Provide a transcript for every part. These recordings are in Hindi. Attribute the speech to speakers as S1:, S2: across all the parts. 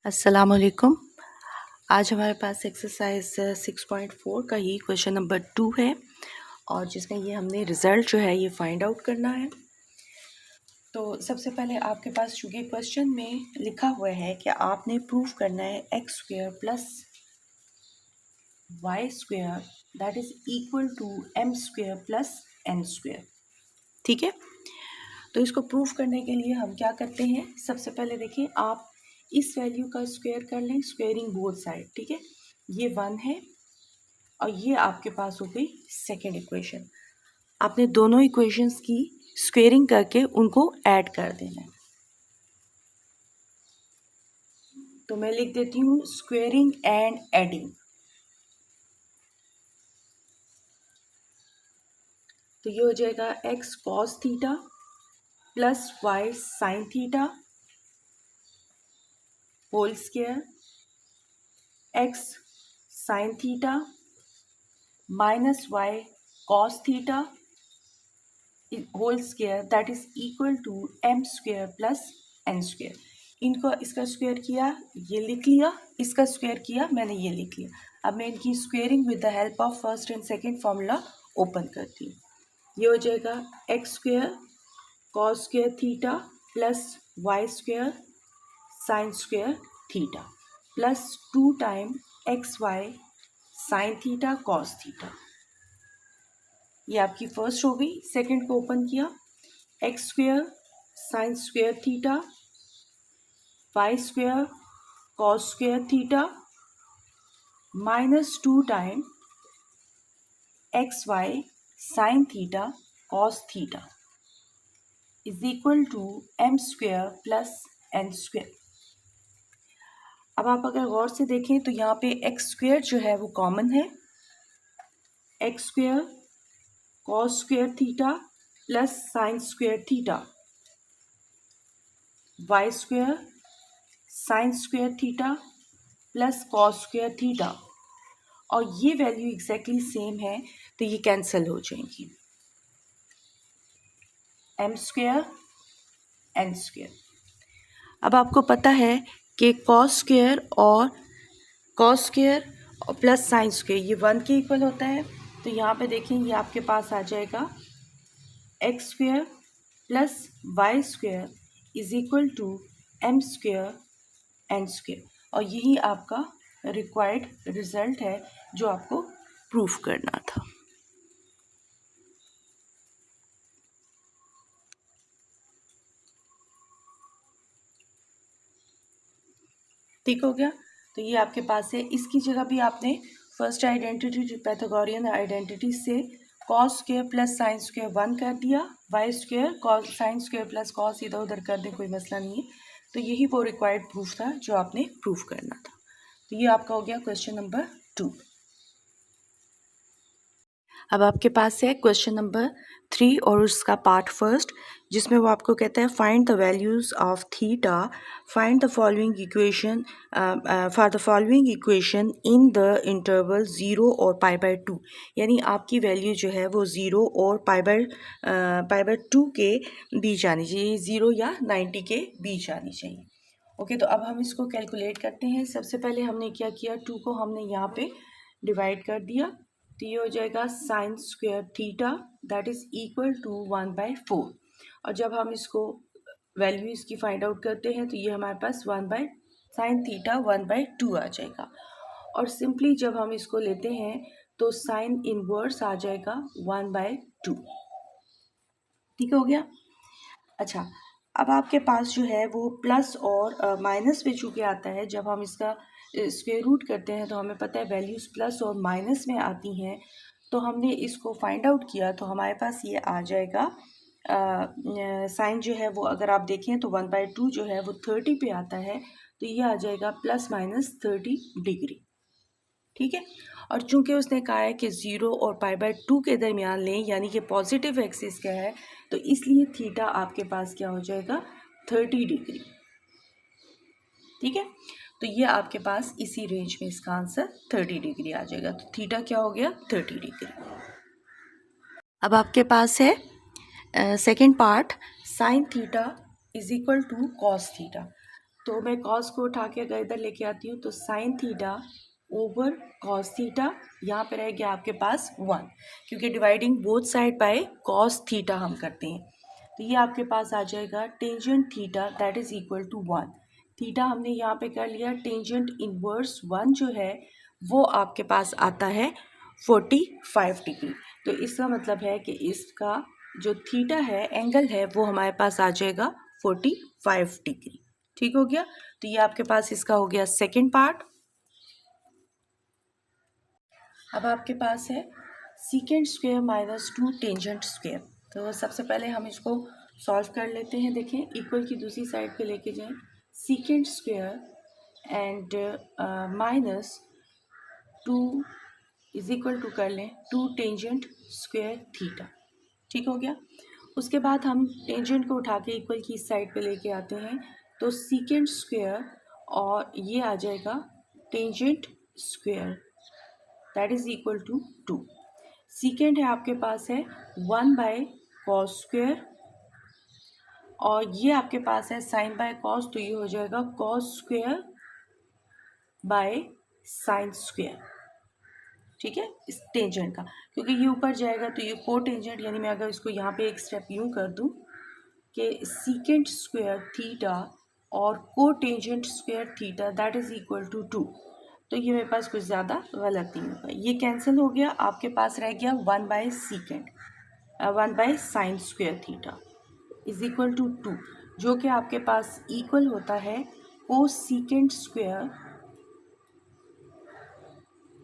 S1: अस्सलामुअलैकुम। आज हमारे पास एक्सरसाइज 6.4 का ही क्वेश्चन नंबर 2 है और जिसमें ये हमने रिज़ल्ट जो है ये फाइंड आउट करना है। तो सबसे पहले आपके पास चूँकि क्वेश्चन में लिखा हुआ है कि आपने प्रूफ करना है x square plus y square that is equal to m square plus n square. ठीक है, तो इसको प्रूफ करने के लिए हम क्या करते हैं, सबसे पहले देखिए आप इस वैल्यू का स्क्वायर कर लें, स्क्वेयरिंग बोथ साइड। ठीक है, ये 1 है और ये आपके पास हो गई सेकेंड इक्वेशन। आपने दोनों इक्वेशंस की स्क्वेयरिंग करके उनको ऐड कर देना है। तो मैं लिख देती हूँ स्क्वेयरिंग एंड एडिंग। तो ये हो जाएगा x cos theta plus y sine theta whole square x sine theta minus y cos theta whole square that is equal to m square plus n square. इनको इसका स्क्वायर किया, ये लिख लिया, इसका स्क्वायर किया, मैंने ये लिख लिया। अब मैं इनकी squaring with the help of first and second formula open करती हूँ। ये हो जाएगा x square cos square theta plus y square sine square theta plus 2 time x y sine theta cos theta. ये आपकी फर्स्ट हो गई। सेकंड को ओपन किया, x square sine square theta y square cos square theta minus 2 time x y sine theta cos theta is equal to m square plus n square. अब आप अगर गौर से देखें तो यहाँ पे एक्स स्क्वायर जो है वो कॉमन है, x square cos square theta plus sine square theta y square sine square theta plus cos square theta, और ये वैल्यू एग्जैक्टली सेम है तो ये कैंसिल हो जाएंगी, एम स्क्वायर एन स्क्वायर। अब आपको पता है कि कॉस स्क्वायर और प्लस साइन स्क्वायर ये 1 के इक्वल होता है। तो यहाँ पे देखें ये आपके पास आ जाएगा x square plus y square is equal to m square n square, और यही आपका रिक्वायर्ड रिजल्ट है जो आपको प्रूफ करना था। ठीक हो गया। तो ये आपके पास है। इसकी जगह भी आपने फर्स्ट आइडेंटिटी पैथागोरियन आइडेंटिटी से cos square plus sine square 1 कर दिया, y square cos sine square plus cos इधर उधर कर दें, कोई मसला नहीं है। तो यही वो रिक्वायर्ड प्रूफ था जो आपने प्रूफ करना था। तो ये आपका हो गया क्वेश्चन नंबर 2। अब आपके पास है क्वेश्चन नंबर 3 और उसका पार्ट फर्स्ट, जिसमें वो आपको कहता है find the values of theta, find the following equation for the following equation in the interval 0 और π/2। यानी आपकी वैल्यू जो है वो 0 और π/2 के बीच आनी चाहिए, 0 या 90 के बीच आनी चाहिए। ओके, तो अब हम इसको कैलकुलेट करते हैं। सबसे पहले हमने क्या किया, 2 को हमने यहाँ पे डिवाइड कर दिया, तो ये हो जाएगा sine square theta that is equal to 1/4। और जब हम इसको वैल्यू इसकी फाइंड आउट करते हैं तो ये हमारे पास 1/sin थीटा 1/2 आ जाएगा। और सिंपली जब हम इसको लेते हैं तो साइन इनवर्स आ जाएगा 1/2। ठीक हो गया। अच्छा, अब आपके पास जो है वो प्लस और माइनस में चूँकि आता है, जब हम इसका स्क्वायर रूट करते हैं तो हमें पता है वैल्यूज़ प्लस और माइनस में आती हैं। तो हमने इसको फाइंड आउट किया तो हमारे पास ये आ जाएगा, साइन जो है वो अगर आप देखें तो 1/2 जो है वो 30 पे आता है, तो ये आ जाएगा प्लस माइनस 30 डिग्री। ठीक है, और चूंकि उसने कहा है कि 0 और π/2 के दरमियान लें, यानी कि पॉजिटिव एक्सिस क्या है, तो इसलिए थीटा आपके पास क्या हो जाएगा 30 डिग्री। ठीक है, तो ये आपके पास इसी रेंज में इसका आंसर 30 डिग्री आ जाएगा। तो थीटा क्या हो गया 30 डिग्री। अब आपके पास है second part, sine theta is equal to cos theta. तो मैं कॉस को उठा के अगर इधर लेके आती हूँ तो sine theta over cos theta, यहाँ पे रह गया आपके पास 1, क्योंकि dividing both side by cos theta हम करते हैं। तो ये आपके पास आ जाएगा tangent theta that is equal to 1। Theta हमने यहाँ पे कर लिया, टेंजेंट इनवर्स 1 जो है वो आपके पास आता है 45 डिग्री। तो इसका मतलब है कि इसका जो थीटा है, एंगल है, वो हमारे पास आ जाएगा 45 डिग्री। ठीक हो गया। तो ये आपके पास इसका हो गया सेकंड पार्ट। अब आपके पास है secant square minus 2 tangent square. तो सबसे पहले हम इसको सॉल्व कर लेते हैं। देखें, इक्वल की दूसरी साइड पे लेके जाएं, secant square and minus 2 is equal to कर लें 2 टेंजेंट स्क्वायर थीटा। ठीक हो गया। उसके बाद हम टेंजेंट को उठा के इक्वल की इस साइड पे लेके आते हैं, तो सीकेंट स्क्वायर और ये आ जाएगा tangent square that is equal to 2। Secant है आपके पास है 1 बाय कॉस स्क्वायर और ये आपके पास है साइन बाय कॉस, तो ये हो जाएगा cos square by sine square. ठीक है, इस टेंजेंट का, क्योंकि ये ऊपर जाएगा तो ये को टेंजेंट, यानी मैं अगर इसको यहाँ पे एक स्टेप यूँ कर दूँ कि सीकेंट स्क्वायर थीटा और को tangent square theta that is equal to 2, तो ये मेरे पास कुछ ज़्यादा गलत नहीं होगा। ये कैंसिल हो गया, आपके पास रह गया 1 by secant 1 by sine square theta is equal to 2, जो कि आपके पास इक्वल होता है को सीकेंट स्क्वायर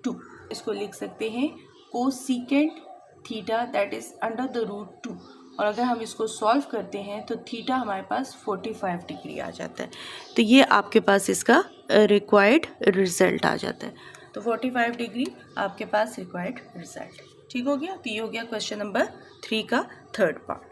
S1: 2। इसको लिख सकते हैं को secant theta that is under the root 2, और अगर हम इसको सॉल्व करते हैं तो थीटा हमारे पास 45 डिग्री आ जाता है। तो ये आपके पास इसका रिक्वायर्ड रिजल्ट आ जाता है। तो 45 डिग्री आपके पास रिक्वायर्ड रिजल्ट। ठीक हो गया। तो ये हो गया क्वेश्चन नंबर 3 का थर्ड पार्ट।